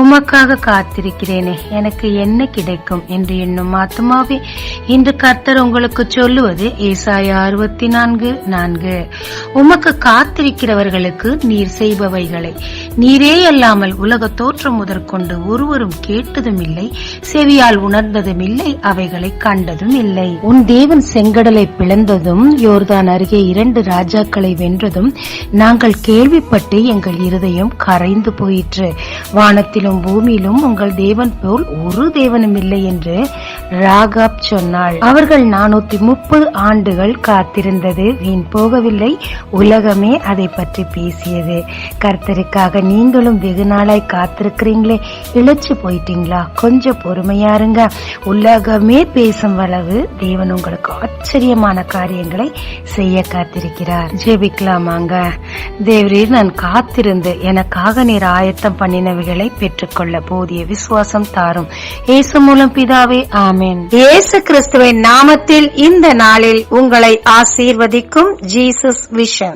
உமக்காக காத்திருக்கிறேனே, எனக்கு என்ன கிடைக்கும் என்று எண்ணும் ஆத்துமாவே, இன்று கர்த்தர் உங்களுக்கு சொல்லுவது ஏசாயா 64:4. உமக்கு காத்திருக்கிறவர்களுக்கு நீர் செய்பவைகளை நீரே அல்லாமல் உலக தோற்றம் முதற்கொண்டு ஒருவரும் கேட்டதும் இல்லை, செவியால் உணர்ந்ததும் இல்லை, அவைகளை கண்டதும் இல்லை. உன் தேவன் செங்கடலை பிளந்ததும் யோர்தான் அருகே 2 ராஜாக்களை வென்றதும் நாங்கள் கேள்விப்பட்டு எங்கள் இருதயம் கரைந்து போயிற்று. வானத்திலும் பூமியிலும் உங்கள் தேவன் போல் ஒரு தேவனும் இல்லை என்று ராகாப் சொன்னாள். அவர்கள் 430 ஆண்டுகள் காத்திருந்தது வீண் போகவில்லை. உலகமே அதை பற்றி பேசியது. கர்த்தருக்காக நீங்களும் வெகு நாளாய் காத்திருக்கிறீங்களே, இழைச்சு போயிட்டீங்களா? கொஞ்சம் பொறுமையா இருங்க. உலகமே பேசும் அளவு தேவன் உங்களுக்கு ஆச்சரியமான காரியங்களை செய்ய காத்திருக்கிறார். ஜெபிக்கலாமாங்க. தேவரீர், நான் காத்திருந்து எனக்காக நீர் ஆயத்தம் பண்ணினவைகளை பெற்றுக்கொள்ள போதிய விசுவாசம் தாரும். இயேசு மூலம் பிதாவே, ஆமென். இயேசு கிறிஸ்துவின் நாமத்தில் இந்த நாளில் உங்களை ஆசீர்வதிக்கும் ஜீசஸ் விஷன்.